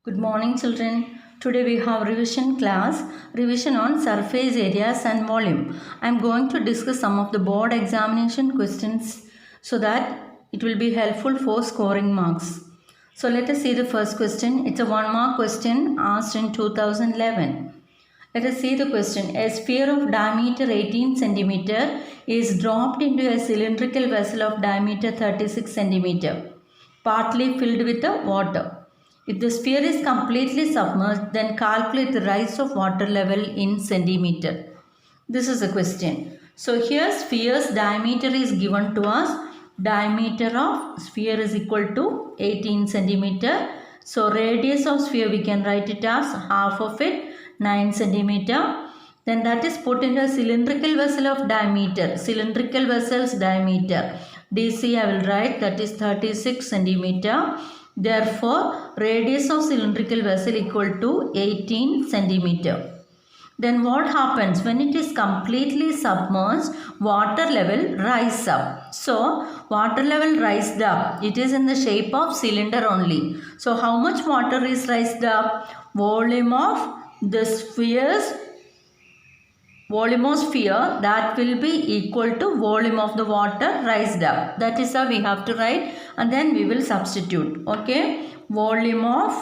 Good morning children. Today we have revision on surface areas and volume. I am going to discuss some of the board examination questions so that it will be helpful for scoring marks. So let us see the first question. It's a 1-mark question asked in 2011. Let us see the question. A sphere of diameter 18 cm is dropped into a cylindrical vessel of diameter 36 cm, partly filled with the water. If the sphere is completely submerged, then calculate the rise of water level in centimeter. This is a question. So here sphere's diameter is given to us. Diameter of sphere is equal to 18 centimeter. So radius of sphere we can write it as half of it, 9 centimeter. Then that is put in a cylindrical vessel of diameter. Cylindrical vessel's diameter. DC I will write that is 36 centimeter. Therefore, radius of cylindrical vessel equal to 18 centimeter. Then what happens when it is completely submerged? Water level rise up. So, water level rised up. It is in the shape of cylinder only. So, how much water is raised up? Volume of the volumosphere that will be equal to volume of the water raised up. That is how we have to write, and then we will substitute. Okay, volume of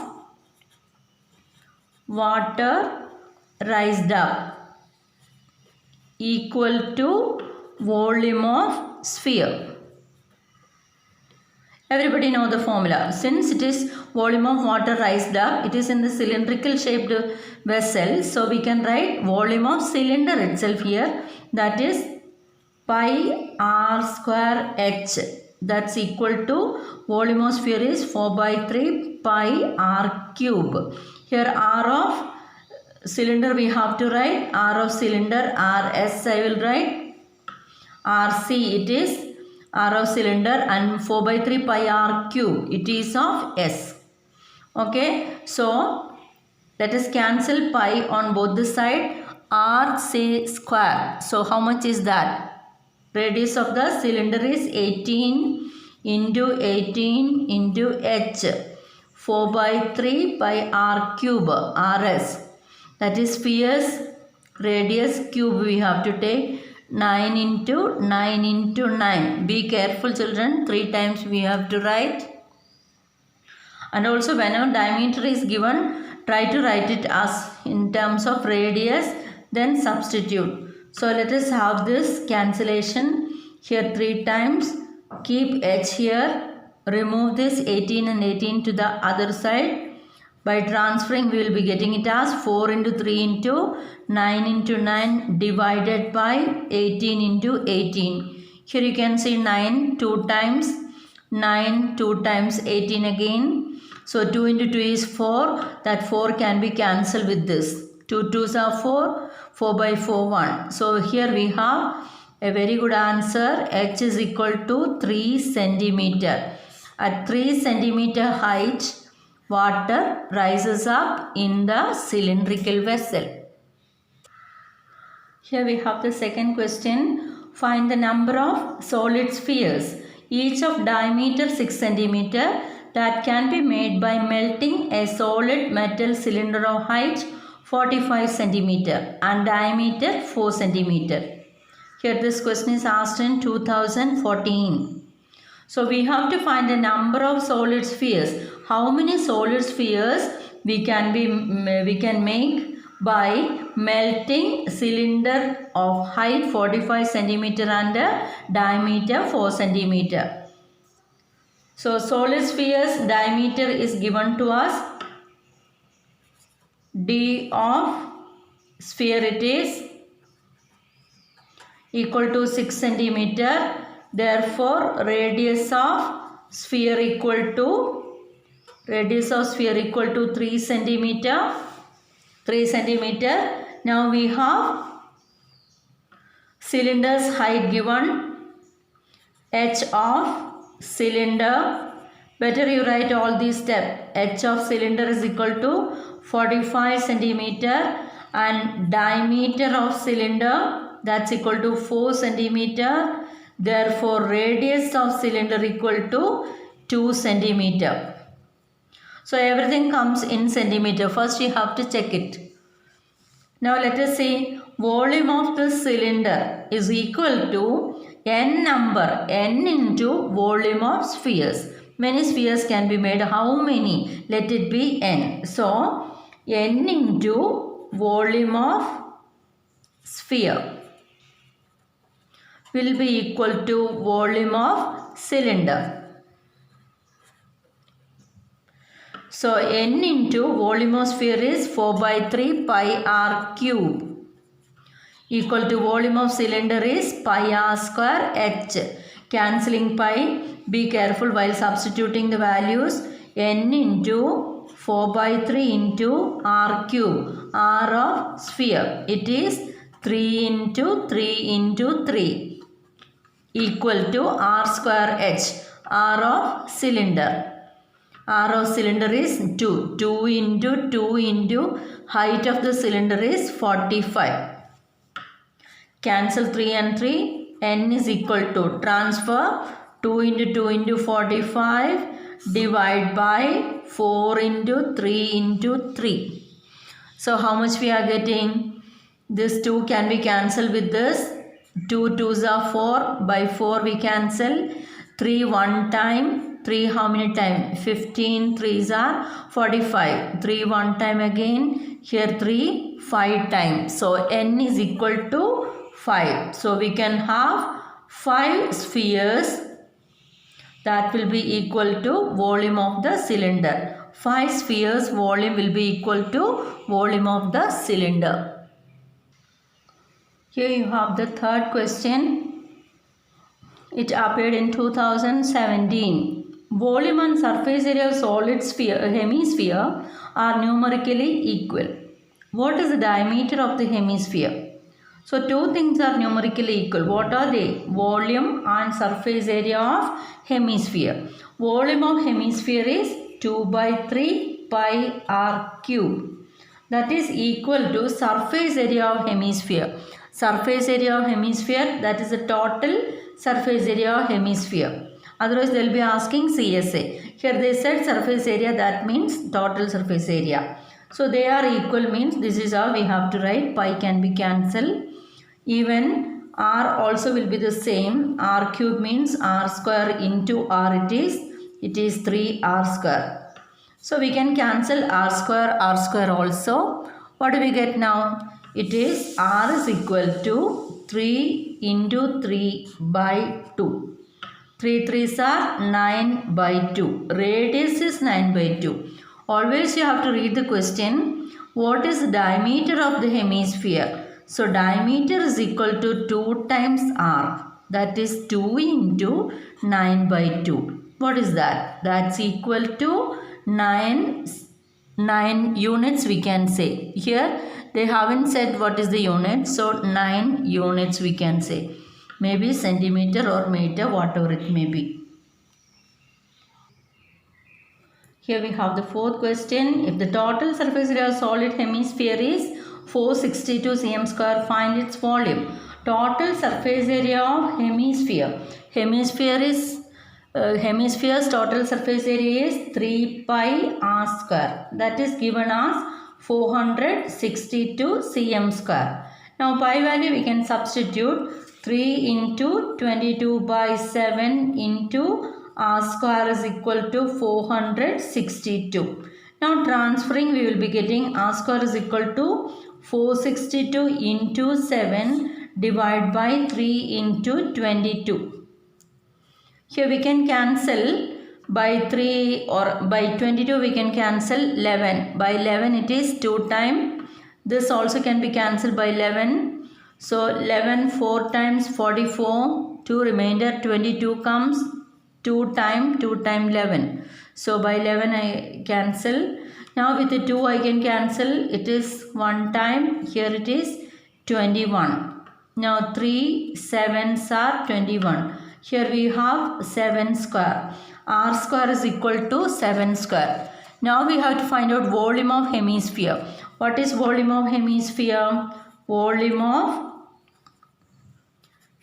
water raised up equal to volume of sphere. Everybody know the formula. Since it is volume of water raised up, it is in the cylindrical shaped vessel. So we can write volume of cylinder itself here. That is pi r square h. That's equal to volumosphere is 4/3 pi r cube. Here r of cylinder we have to write. R of cylinder, rs I will write. Rc it is. R of cylinder, and 4/3 pi r cube, it is of S. Okay, so let us cancel pi on both the side. R say square. So how much is that? Radius of the cylinder is 18 into 18 into h. 4/3 pi r cube, rs. That is sphere's radius cube we have to take. 9 into 9 into 9. Be careful children, 3 times we have to write. And also whenever diameter is given, try to write it as in terms of radius, then substitute. So let us have this cancellation. Here 3 times, keep h here, remove this 18 and 18 to the other side. By transferring, we will be getting it as 4 into 3 into 9 into 9 divided by 18 into 18. Here you can see 9 2 times, 9 2 times 18 again. So 2 into 2 is 4. That 4 can be cancelled with this. 2 2s are 4, 4/4 1. So here we have a very good answer. H is equal to 3 centimeter. At 3 centimeter height, water rises up in the cylindrical vessel. Here we have the second question. Find the number of solid spheres, each of diameter 6 cm, that can be made by melting a solid metal cylinder of height 45 cm and diameter 4 cm. Here this question is asked in 2014. So we have to find the number of solid spheres. How many solid spheres we can make by melting cylinder of height 45 cm and diameter 4 cm. So solid spheres diameter is given to us. D of sphere it is equal to 6 cm. Therefore, radius of sphere equal to 3 centimeter. 3 centimeter. Now we have cylinder's height given. H of cylinder. Better you write all these steps. H of cylinder is equal to 45 centimeter and diameter of cylinder, that's equal to 4 centimeter. Therefore, radius of cylinder equal to 2 centimeter. So everything comes in centimeter. First you have to check it. Now let us say volume of the cylinder is equal to n number, n into volume of spheres. Many spheres can be made. How many? Let it be n. So n into volume of sphere will be equal to volume of cylinder. So n into volume of sphere is 4 by 3 pi r cube equal to volume of cylinder is pi r square h. Cancelling pi, be careful while substituting the values. N into 4 by 3 into r cube, r of sphere. It is 3 into 3 into 3 equal to r square h, r of cylinder. R of cylinder is 2. 2 into 2 into height of the cylinder is 45. Cancel 3 and 3. N is equal to transfer 2 into 2 into 45 divide by 4 into 3 into 3. So how much we are getting? This 2 can be cancelled with this. 2 2s are 4. By 4 we cancel. 3 one time. 3 how many times? 15 3s are 45. 3 one time again. Here 3 5 times. So n is equal to 5. So we can have 5 spheres that will be equal to volume of the cylinder. 5 spheres volume will be equal to volume of the cylinder. Here you have the third question. It appeared in 2017. Volume and surface area of solid hemisphere are numerically equal. What is the diameter of the hemisphere? So two things are numerically equal. What are they? Volume and surface area of hemisphere. Volume of hemisphere is 2 by 3 pi r cube. That is equal to surface area of hemisphere. Surface area of hemisphere, that is the total surface area of hemisphere. Otherwise they will be asking CSA. Here they said surface area, that means total surface area. So they are equal means this is how we have to write. Pi can be cancelled. Even r also will be the same. R cube means r square into r it is 3r square. So we can cancel r square also. What do we get now? It is r is equal to 3 into 3 by 2. 3 3s are 9 by 2. Radius is 9 by 2. Always you have to read the question. What is the diameter of the hemisphere? So diameter is equal to 2 times r. That is 2 into 9 by 2. What is that? That's equal to 9 units we can say. Here they haven't said what is the unit. So 9 units we can say. Maybe centimeter or meter, whatever it may be. Here we have the fourth question. If the total surface area of solid hemisphere is 462 cm square, find its volume. Total surface area of hemisphere. Hemisphere's total surface area is 3 pi r square. That is given as 462 cm square. Now pi value we can substitute 3 into 22 by 7 into r square is equal to 462. Now transferring we will be getting r square is equal to 462 into 7 divided by 3 into 22. Here we can cancel by 3 or by 22 we can cancel 11. By 11 it is 2 times. This also can be cancelled by 11. So 11 4 times 44. 2 remainder 22 comes. 2 times 11. So by 11 I cancel. Now with the 2 I can cancel. It is 1 time. Here it is 21. Now 3 7s are 21. Here we have 7 square. R square is equal to 7 square. Now we have to find out volume of hemisphere. What is volume of hemisphere? Volume of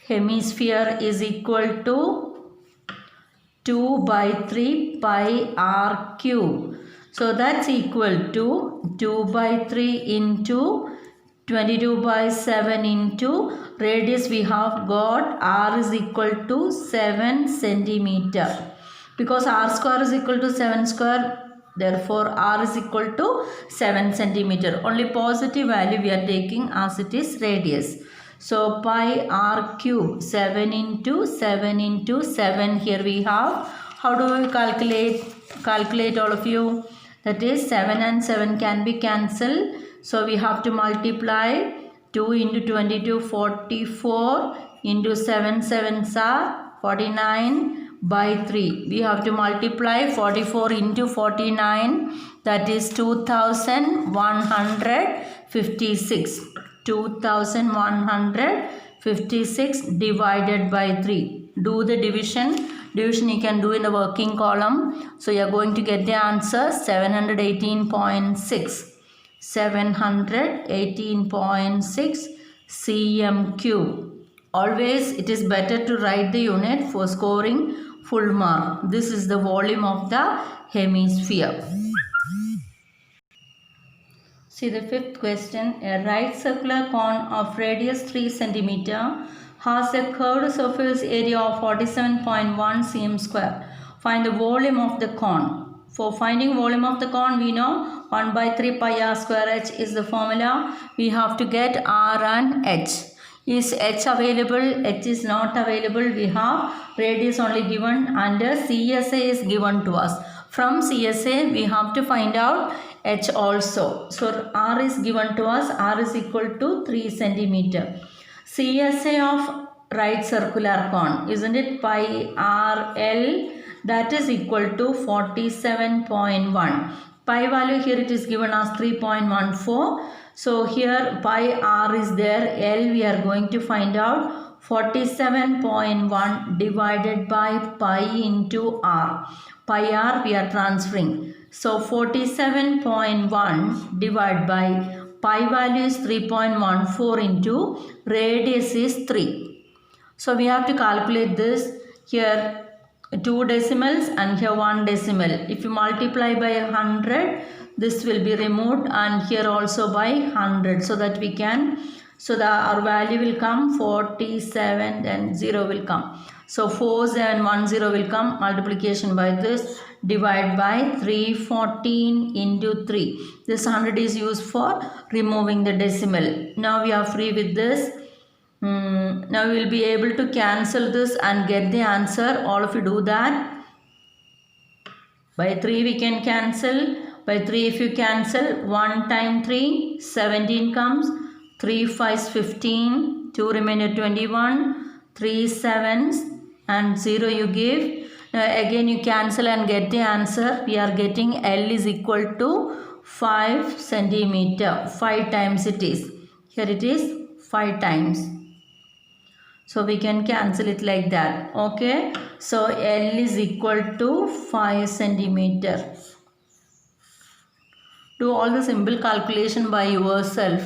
hemisphere is equal to 2 by 3 pi r cube. So that's equal to 2 by 3 into 22 by 7 into radius we have got r is equal to 7 centimeter. Because r square is equal to 7 square, therefore r is equal to 7 centimeter. Only positive value we are taking as it is radius. So pi r cube 7 into 7 into 7 here we have. How do we calculate all of you? That is 7 and 7 can be cancelled. So we have to multiply 2 into 22 44 into 7 7s are 49 by 3. We have to multiply 44 into 49, that is 2156. 2156 divided by 3. Do the division. Division you can do in the working column. So you are going to get the answer 718.6. 718.6 cm cube. Always it is better to write the unit for scoring full mark. This is the volume of the hemisphere. See the fifth question. A right circular cone of radius 3 cm has a curved surface area of 47.1 cm square. Find the volume of the cone. For finding volume of the cone, we know 1 by 3 pi r square h is the formula. We have to get r and h. Is h available? H is not available. We have radius only given and CSA is given to us. From CSA, we have to find out h also. So r is given to us. R is equal to 3 centimeter. CSA of right circular cone, isn't it? Pi r l, that is equal to 47.1. Pi value here it is given as 3.14. So here pi r is there. L we are going to find out 47.1 divided by pi into r. Pi r we are transferring. So 47.1 divided by pi value is 3.14 into radius is 3. So we have to calculate this. Here 2 decimals and here 1 decimal. If you multiply by 100, this will be removed, and here also by 100, so that we can, our value will come 47 and 0 will come. So 4710 will come. Multiplication by this, divide by 314 into 3. This 100 is used for removing the decimal. Now we are free with this. Now we will be able to cancel this and get the answer. All of you do that. By 3 we can cancel. By 3 if you cancel, 1 time 3, 17 comes. 3 5s 15, 2 remainder 21, 3 7s and 0 you give. Now again you cancel and get the answer. We are getting L is equal to 5 centimeter. 5 times it is. Here it is 5 times. So we can cancel it like that. Okay. So L is equal to 5 centimeter. Do all the simple calculation by yourself.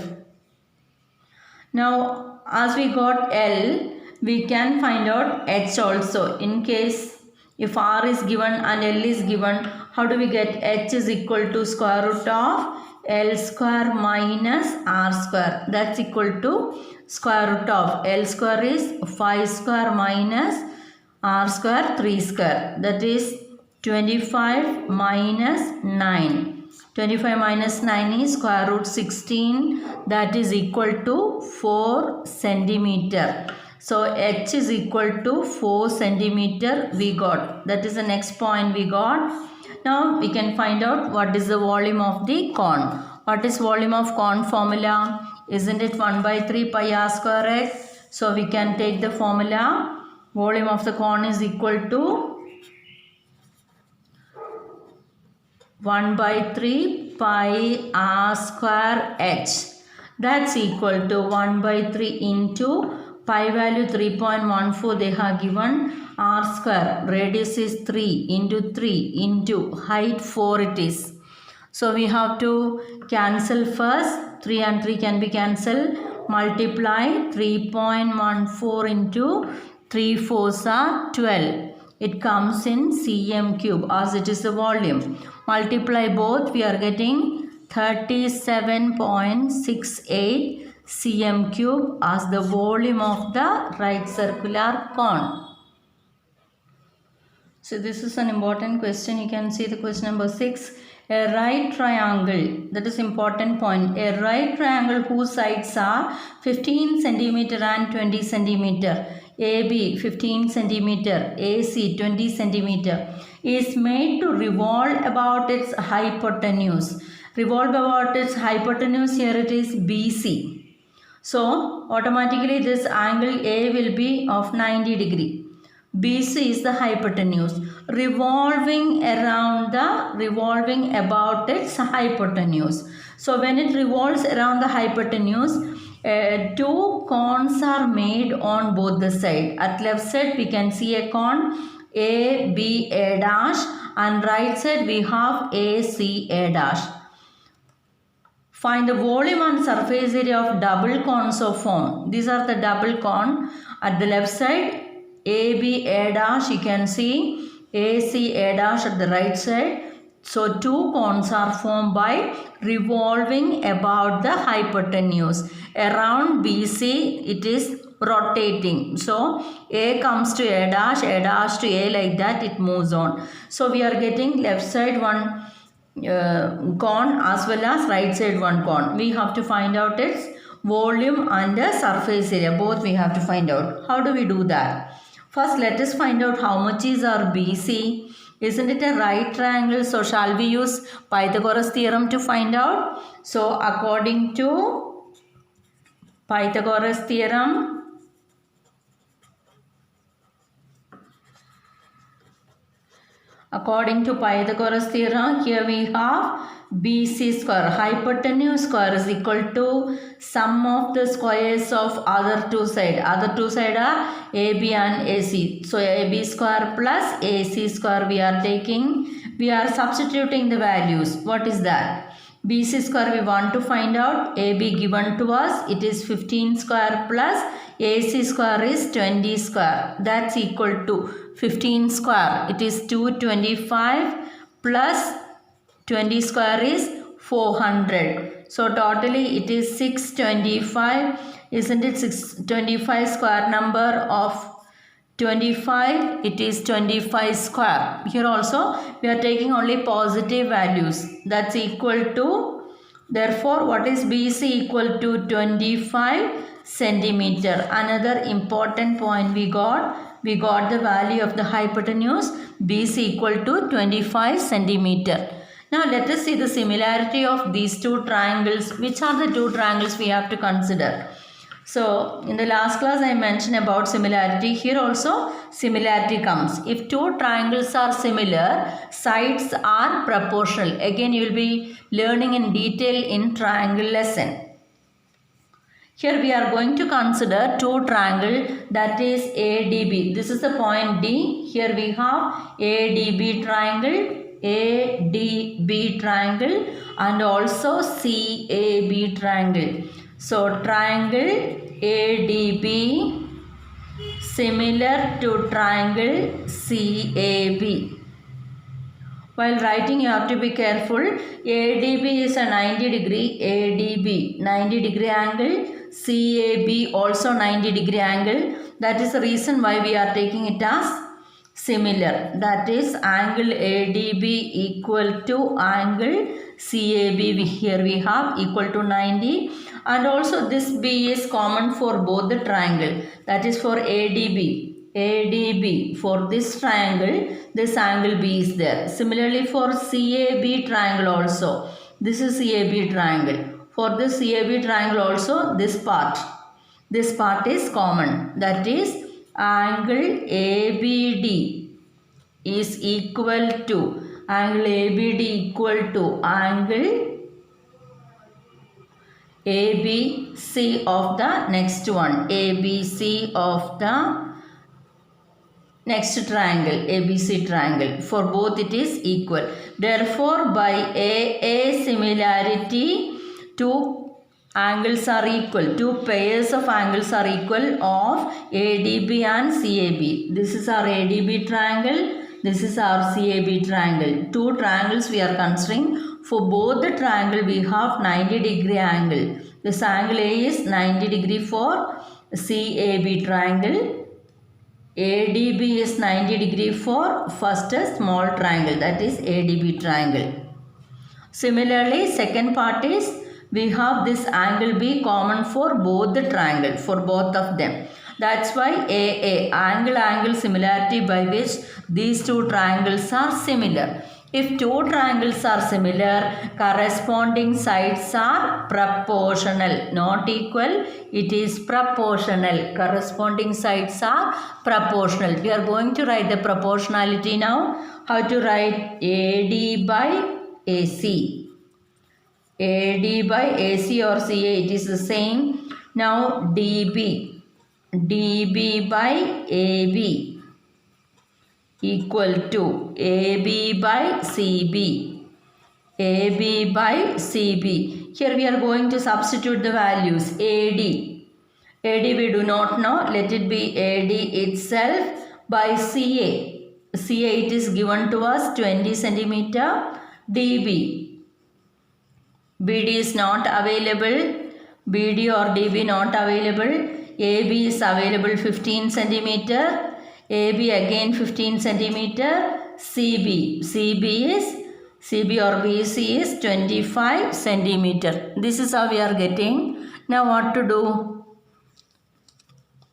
Now as we got L, we can find out H also. In case if R is given and L is given, how do we get H is equal to square root of L square minus R square. That's equal to square root of L square is 5 square minus R square 3 square. That is 25 minus 9. 25 minus 9 is square root 16. That is equal to 4 centimeter. So H is equal to 4 centimeter we got. That is the next point we got. Now we can find out what is the volume of the cone. What is volume of cone formula? Isn't it 1 by 3 pi r square h? So we can take the formula. Volume of the cone is equal to 1 by 3 pi r square h. That's equal to 1 by 3 into pi value 3.14 they have given, r square radius is 3 into 3 into height 4 it is. So we have to cancel first. 3 and 3 can be cancelled. Multiply 3.14 into 3 4s are 12. It comes in cm cube as it is the volume. Multiply both, we are getting 37.68 cm cube as the volume of the right circular cone. So this is an important question. You can see the question number 6. A right triangle, that is important point. A right triangle whose sides are 15 centimeter and 20 centimeter. AB 15 centimeter, AC 20 centimeter is made to revolve about its hypotenuse. Revolve about its hypotenuse, here it is BC. So automatically this angle A will be of 90 degree. BC is the hypotenuse, revolving about its hypotenuse. So when it revolves around the hypotenuse, two cones are made on both the side. At left side we can see a cone A, B, A dash, and right side we have A, C, A dash. Find the volume and surface area of double cones of form. These are the double cone. At the left side, AB, A dash, you can see AC, A dash at the right side. So two cones are formed by revolving about the hypotenuse. Around BC, it is rotating. So A comes to A dash to A, like that it moves on. So we are getting left side one cone as well as right side one cone. We have to find out its volume and the surface area. Both we have to find out. How do we do that? First, let us find out how much is our BC. Isn't it a right triangle? So shall we use Pythagoras theorem to find out? So according to Pythagoras theorem, here we have BC square. Hypotenuse square is equal to sum of the squares of other two sides. Other two sides are AB and AC. So AB square plus AC square we are taking. We are substituting the values. What is that? BC square we want to find out. AB given to us. It is 15 square plus AC square is 20 square. That's equal to 15 square. It is 225 plus 20 square is 400. So totally it is 625. Isn't it 625 square number of 25? It is 25 square. Here also we are taking only positive values. That's equal to, therefore what is BC? Equal to 25 centimeter. Another important point we got the value of the hypotenuse BC equal to 25 centimeter. Now let us see the similarity of these two triangles. Which are the two triangles we have to consider? So in the last class I mentioned about similarity. Here also similarity comes. If two triangles are similar, sides are proportional. Again you will be learning in detail in triangle lesson. Here we are going to consider two triangle, that is ADB. This is the point D. Here we have ADB triangle, and also CAB triangle. So triangle ADB similar to triangle CAB. While writing you have to be careful. ADB is a 90 degree, ADB 90 degree angle, CAB also 90 degree angle. That is the reason why we are taking it as similar. That is angle ADB equal to angle CAB. Here we have equal to 90, and also this B is common for both the triangle. That is for ADB. For this triangle, this angle B is there. Similarly for CAB triangle also. This is CAB triangle. For this CAB triangle also, this part is common. That is angle ABD is equal to angle ABC of the next one. ABC of the next triangle, ABC triangle. For both it is equal. Therefore by AA similarity to angles are equal. Two pairs of angles are equal of ADB and CAB. This is our ADB triangle. This is our CAB triangle. Two triangles we are considering. For both the triangle we have 90-degree angle. This angle A is 90 degree for CAB triangle. ADB is 90 degree for first small triangle, that is ADB triangle. Similarly, second part is we have this angle B common for both the triangle, for both of them. That's why AA, angle similarity, by which these two triangles are similar. If two triangles are similar, corresponding sides are proportional, not equal, it is proportional. Corresponding sides are proportional. We are going to write the proportionality now. How to write? AD by AC. AD by AC or CA, it is the same. Now DB. DB by AB equal to AB by CB. AB by CB. Here we are going to substitute the values. AD. AD we do not know. Let it be AD itself by CA. CA it is given to us 20 centimeter. DB. BD is not available. BD or DB not available. AB is available 15 centimeter. AB again 15 centimeter. CB. CB or BC is 25 centimeter. This is how we are getting. Now what to do?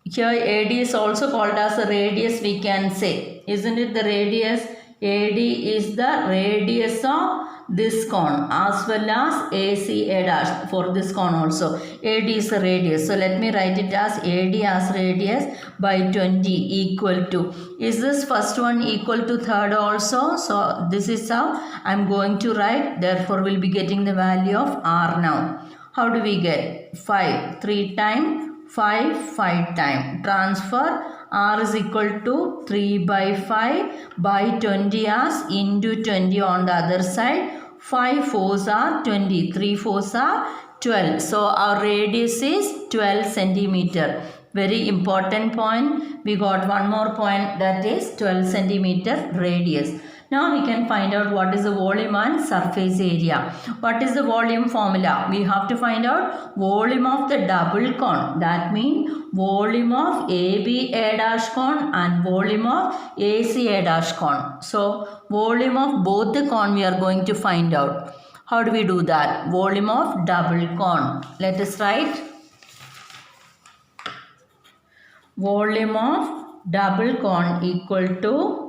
Here AD is also called as a radius, we can say. Isn't it the radius? AD is the radius of this cone as well as AC A dash for this cone also. AD is a radius. So let me write it as AD as radius by 20 equal to. Is this first one equal to third also? So this is how I am going to write. Therefore we will be getting the value of R now. How do we get? 5. 3 times 5 time. Transfer R is equal to 3 by 5 by 20 as into 20 on the other side. 5 fours are 20. 3 fours are 12. So our radius is 12 centimeter. Very important point. We got one more point, that is 12 centimeter radius. Now we can find out what is the volume and surface area. What is the volume formula? We have to find out volume of the double cone. That means volume of AB A dash cone and volume of AC A dash cone. So volume of both the cone we are going to find out. How do we do that? Volume of double cone. Let us write. Volume of double cone equal to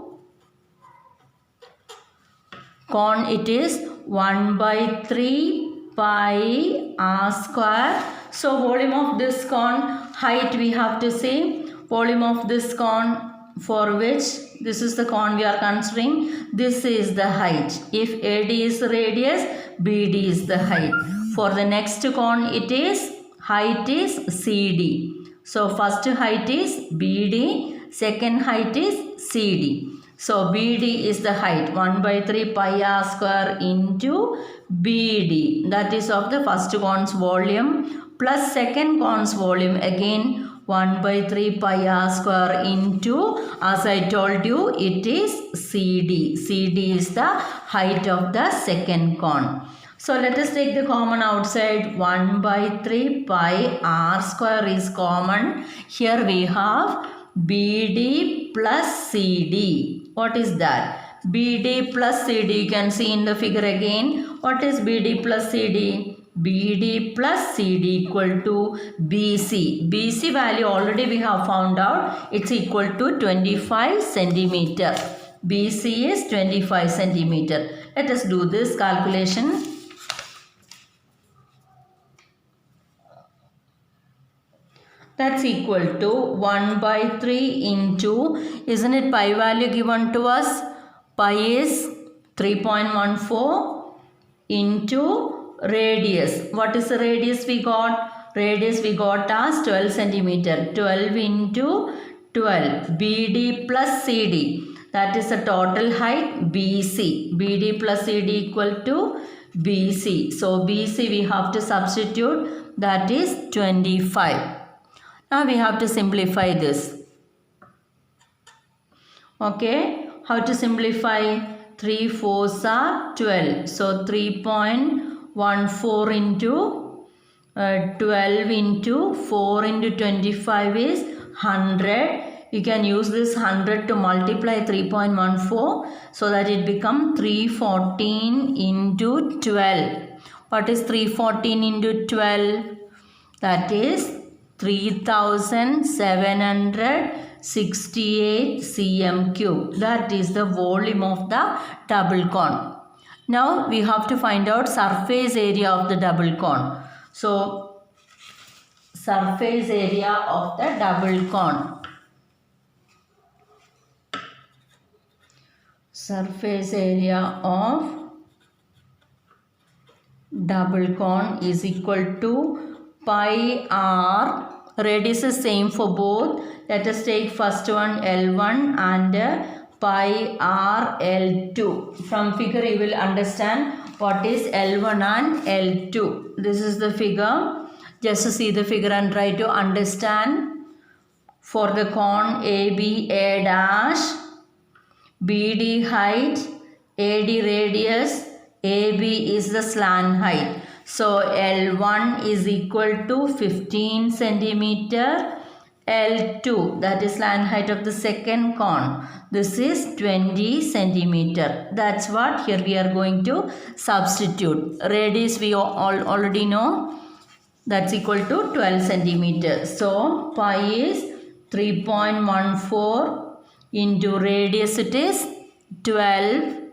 cone, it is 1 by 3 pi r square. So volume of this cone, height we have to say. Volume of this cone for which this is the cone we are considering. This is the height. If AD is radius, BD is the height. For the next cone it is height is CD. So first height is BD, second height is CD. So BD is the height 1 by 3 pi r square into BD, that is of the first cone's volume, plus second cone's volume again 1 by 3 pi r square into, as I told you, it is CD. CD is the height of the second cone. So let us take the common outside. 1 by 3 pi r square is common. Here we have BD plus CD. What is that? BD plus CD. You can see in the figure again. What is BD plus CD? BD plus CD equal to BC. BC value already we have found out. It's equal to 25 centimeter. BC is 25 centimeter. Let us do this calculation. That's equal to 1 by 3 into, isn't it pi value given to us? Pi is 3.14 into radius. What is the radius we got? Radius we got as 12 centimeter. 12 into 12. BD plus CD. That is the total height BC. BD plus CD equal to BC. So BC we have to substitute, that is 25. Now we have to simplify this. Okay, how to simplify? 3 4s are 12. So 3.14 into 12 into 4 into 25 is 100. You can use this 100 to multiply 3.14 so that it becomes 314 into 12. What is 314 into 12? That is 3768 cm cube. That is the volume of the double cone. Now we have to find out surface area of the double cone. So surface area of the double cone. Surface area of double cone is equal to pi r. Radius is same for both. Let us take first one L1 and pi r L2. From figure you will understand what is L1 and L2. This is the figure. Just see the figure and try to understand. For the cone AB, A dash, BD height, AD radius, AB is the slant height. So L1 is equal to 15 centimeter. L2, that is slant height of the second cone. This is 20 centimeter. That's what here we are going to substitute. Radius we already know. That's equal to 12 centimeter. So pi is 3.14 into radius it is 12.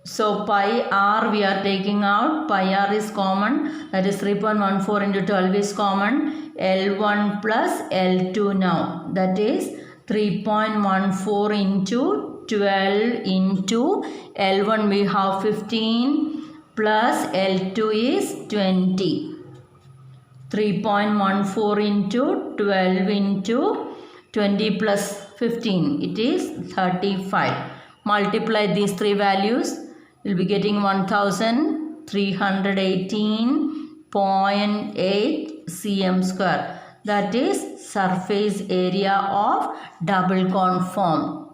So pi r we are taking out. Pi r is common. That is 3.14 into 12 is common. L1 plus L2 now. That is 3.14 into 12 into L1 we have 15 plus L2 is 20. 3.14 into 12 into 20 plus 15. It is 35. Multiply these three values. You'll be getting 1318.8 cm square. That is surface area of double cone form.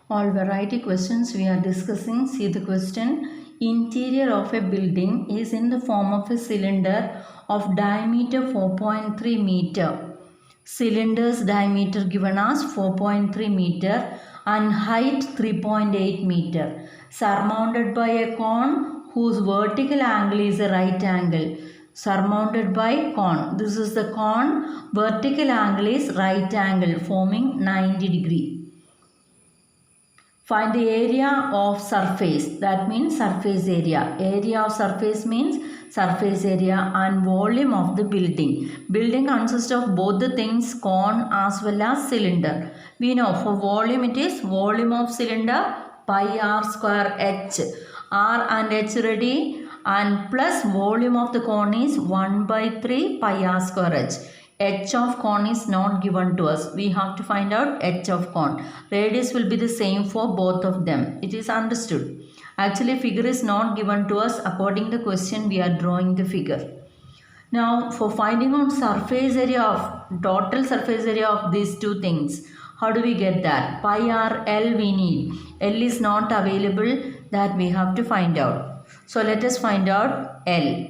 All variety questions we are discussing. See the question. Interior of a building is in the form of a cylinder of diameter 4.3 meter. Cylinder's diameter given as 4.3 meter and height 3.8 meter, surmounted by a cone whose vertical angle is a right angle. Surmounted by cone. This is the cone. Vertical angle is right angle forming 90 degree. Find the area of surface. That means surface area. Area of surface means surface area and volume of the building. Building consists of both the things, cone as well as cylinder. We know for volume it is volume of cylinder pi r square h. R and h ready, and plus volume of the cone is 1 by 3 pi r square h. H of cone is not given to us. We have to find out h of cone. Radius will be the same for both of them. It is understood. Actually figure is not given to us. According to the question we are drawing the figure. Now for finding out surface area of total surface area of these two things. How do we get that? Pi r L we need. L is not available. That we have to find out. So let us find out L.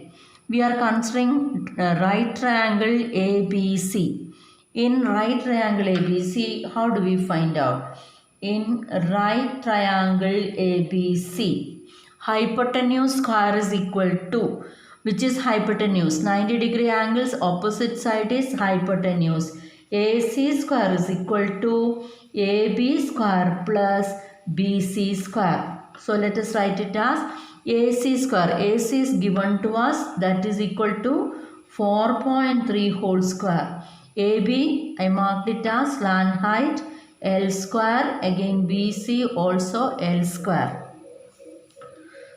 We are considering right triangle ABC. In right triangle ABC, how do we find out? In right triangle ABC, hypotenuse square is equal to, which is hypotenuse? 90 degree angles, opposite side is hypotenuse. AC square is equal to AB square plus BC square. So let us write it as AC square. AC is given to us, that is equal to 4.3 whole square. AB, I marked it as slant height, L square, again BC also L square.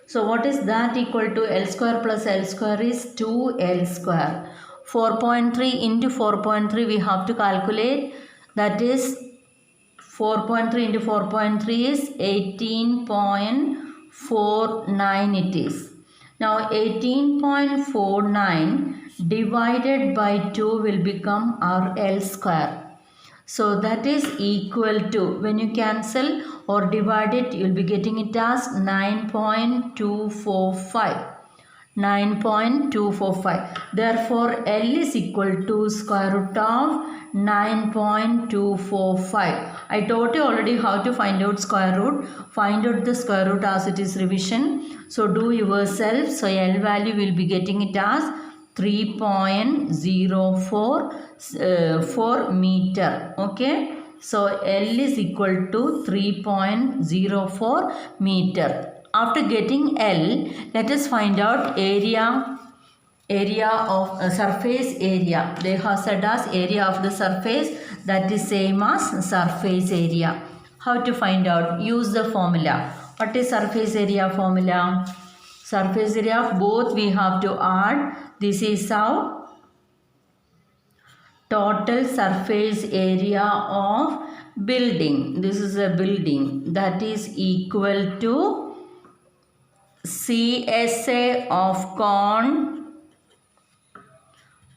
So what is that equal to? L square plus L square is 2L square. 4.3 into 4.3 we have to calculate, that is 4.3 into 4.3 is 18.49 it is. Now 18.49 divided by 2 will become our L square. So that is equal to, when you cancel or divide it, you will be getting it as 9.245. 9.245. Therefore, L is equal to square root of 9.245. I taught you already how to find out square root. Find out the square root as it is revision. So, do yourself. So, L value will be getting it as 3.044 meter. Okay. So, L is equal to 3.04 meter. After getting L, let us find out area of surface area. They have said as area of the surface, that is same as surface area. How to find out? Use the formula. What is surface area formula? Surface area of both we have to add. This is our total surface area of building. This is a building, that is equal to CSA of cone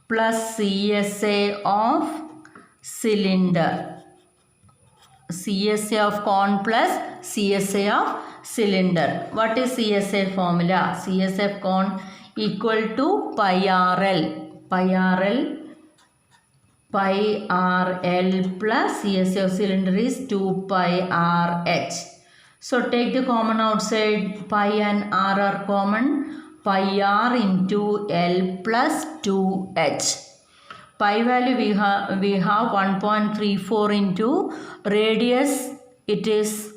plus CSA of cylinder. CSA of cone plus CSA of cylinder. What is CSA formula? CSA of cone equal to pi RL. Pi RL plus CSA of cylinder is 2 pi RH. So take the common outside. Pi and R are common. Pi R into L plus 2H. Pi value we have 1.34 into radius. It is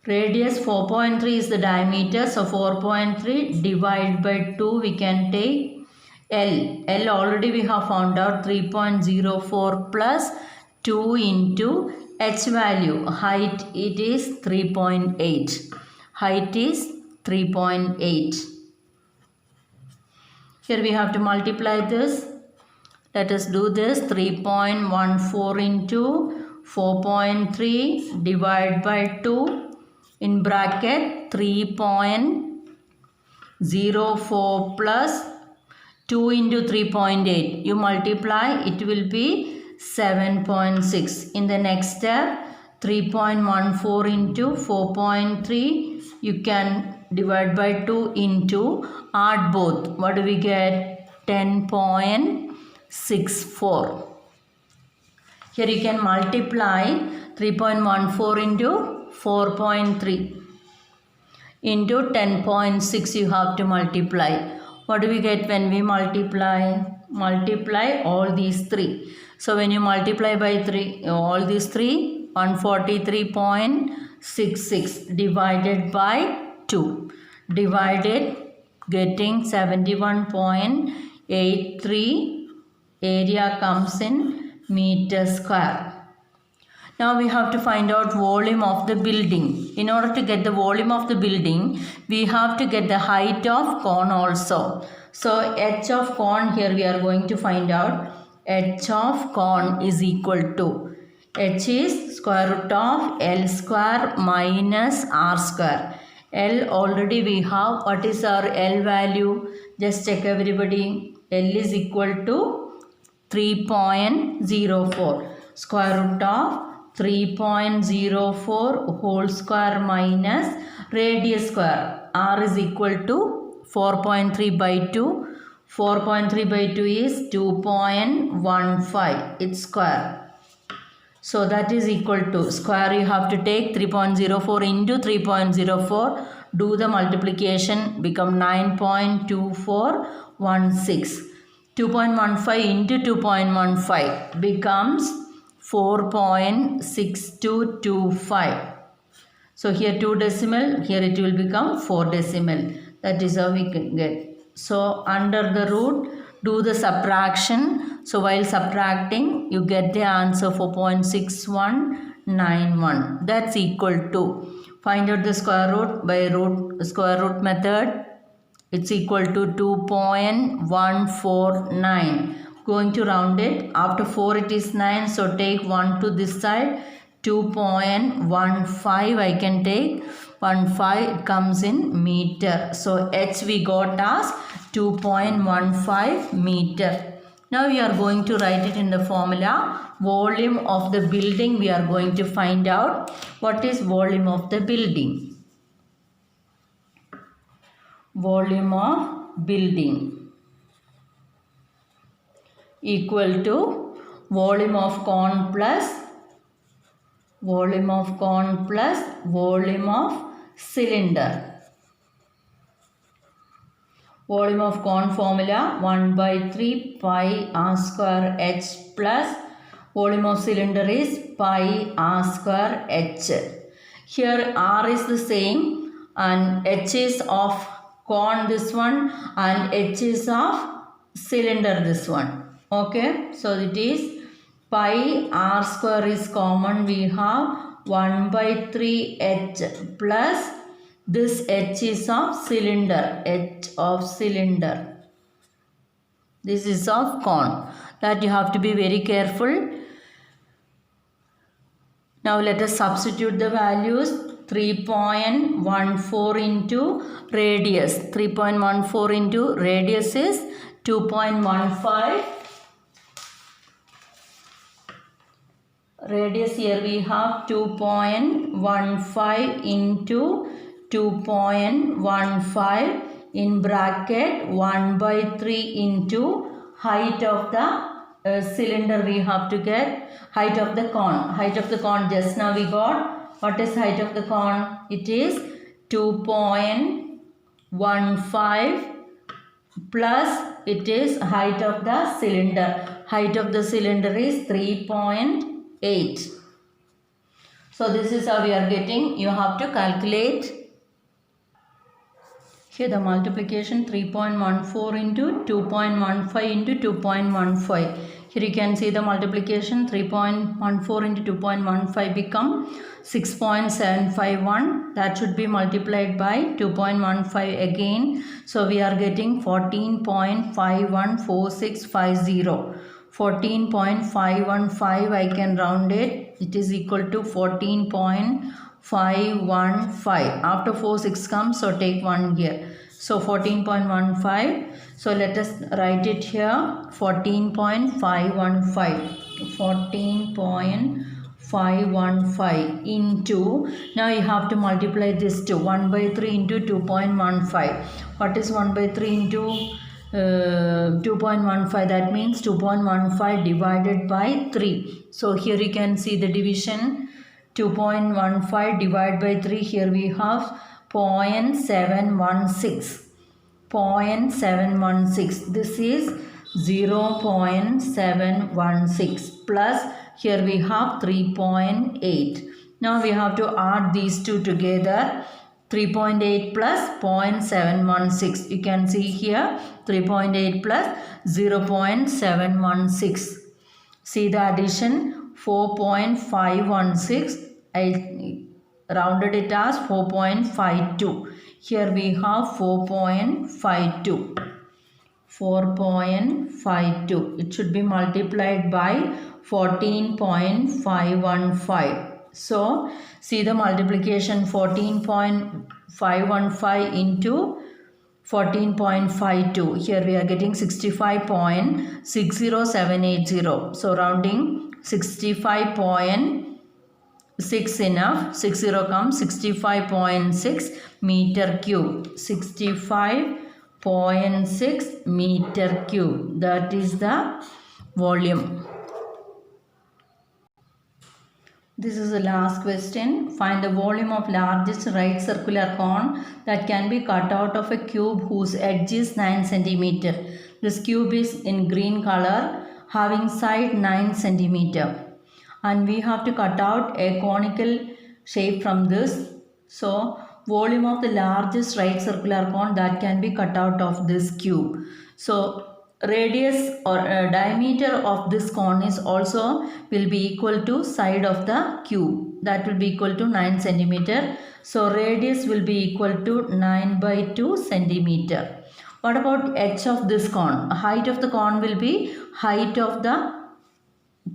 radius 4.3 is the diameter. So 4.3 divided by 2 we can take L. L already we have found out 3.04 plus 2 into H value. Height it is 3.8. Height is 3.8. Here we have to multiply this. Let us do this. 3.14 into 4.3 divided by 2 in bracket 3.04 plus 2 into 3.8. You multiply, it will be 7.6. In the next step, 3.14 into 4.3, you can divide by 2 into, add both. What do we get? 10.64. Here you can multiply 3.14 into 4.3 into 10.6 you have to multiply. What do we get when we multiply? Multiply all these three. So when you multiply by 3, all these three, 143.66 divided by 2. Divided, getting 71.83 area comes in meter square. Now we have to find out volume of the building. In order to get the volume of the building, we have to get the height of cone also. So h of cone, here we are going to find out. H of cone is equal to, h is square root of L square minus R square. L already we have. What is our L value? Just check everybody. L is equal to 3.04. Square root of 3.04 whole square minus radius square. R is equal to 4.3 by 2. 4.3 by 2 is 2.15. It's square. So that is equal to, square you have to take 3.04 into 3.04. Do the multiplication, become 9.2416. 2.15 into 2.15 becomes 4.6225. So here 2 decimal, here it will become 4 decimal. That is how we can get. So under the root, do the subtraction. So while subtracting, you get the answer 4.6191. That's equal to, find out the square root by square root method. It's equal to 2.149. Going to round it. After 4 it is 9. So take 1 to this side. 2.15 I can take 15 it comes in meter. So h we got as 2.15 meter. Now we are going to write it in the formula. Volume of the building we are going to find out. What is volume of the building? Volume of building equal to volume of cone plus volume of cylinder. Volume of cone formula 1 by 3 pi r square h plus volume of cylinder is pi r square h. Here r is the same and h is of cone this one and h is of cylinder this one. Okay, so it is pi r square is common. We have 1 by 3 h plus this h is of cylinder, h of cylinder. This is of cone. That you have to be very careful. Now let us substitute the values. 3.14 into radius. 3.14 into radius is 2.15. Radius here we have 2.15 into 2.15 in bracket 1 by 3 into height of the cylinder we have to get height of the cone. Height of the cone just now we got. What is height of the cone? It is 2.15 plus it is height of the cylinder. Height of the cylinder is 3.8. So this is how we are getting. You have to calculate. Here the multiplication 3.14 into 2.15 into 2.15. Here you can see the multiplication 3.14 into 2.15 become 6.751. That should be multiplied by 2.15 again. So we are getting 14.514650. 14.515 I can round it. It is equal to 14.515. After 4 6 comes, so take 1 here. So 14.15. So let us write it here. 14.515. 14.515 into, now you have to multiply this to 1 by 3 into 2.15. What is 1 by 3 into 2.15? That means 2.15 divided by 3. So here you can see the division. 2.15 divided by 3. Here we have 0.716. 0.716. This is 0.716 plus here we have 3.8. Now we have to add these two together. 3.8 plus 0.716. You can see here 3.8 plus 0.716. See the addition 4.516. I rounded it as 4.52. Here we have 4.52. 4.52. It should be multiplied by 14.515. So, see the multiplication 14.515 into 14.52. Here we are getting 65.60780. So, rounding 65.6 enough. 60 comes 65.6 meter cube. 65.6 meter cube. That is the volume. This is the last question. Find the volume of largest right circular cone that can be cut out of a cube whose edge is 9 cm. This cube is in green color, having side 9 cm. And we have to cut out a conical shape from this. So, volume of the largest right circular cone that can be cut out of this cube. So, radius or diameter of this cone is also will be equal to side of the cube. That will be equal to 9 cm. So, radius will be equal to 9 by 2 cm. What about h of this cone? Height of the cone will be height of the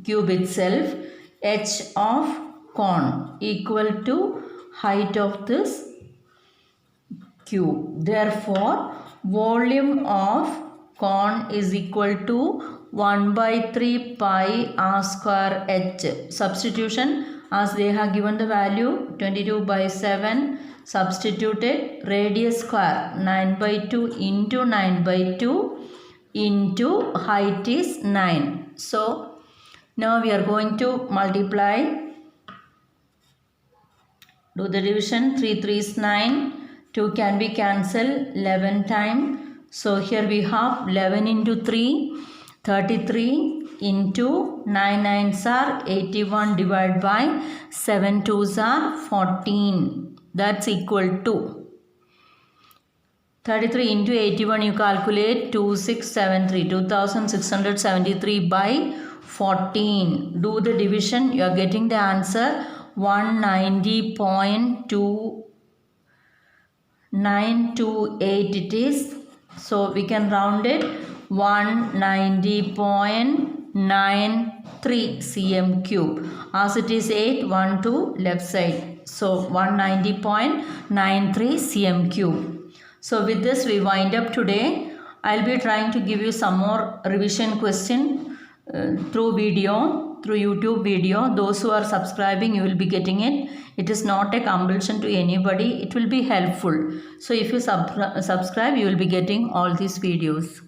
cube itself. H of cone equal to height of this cube. Therefore, volume of cone is equal to 1 by 3 pi r square h. Substitution, as they have given the value 22 by 7, substituted radius square 9 by 2 into 9 by 2 into height is 9. So, now we are going to multiply. Do the division. 3 3 is 9. 2 can be cancelled 11 times. So here we have 11 into 3, 33 into 9 9s are 81 divided by 7 2s are 14. That's equal to 33 into 81 you calculate 2673, 2673 by 14. Do the division, you are getting the answer 190.2928 it is. So we can round it 190.93 cm cube. As it is 8, 1 to left side. So 190.93 cm cube. So with this we wind up today. I'll be trying to give you some more revision question through YouTube video. Those who are subscribing, you will be getting it. It is not a compulsion to anybody. It will be helpful. So if you subscribe, you will be getting all these videos.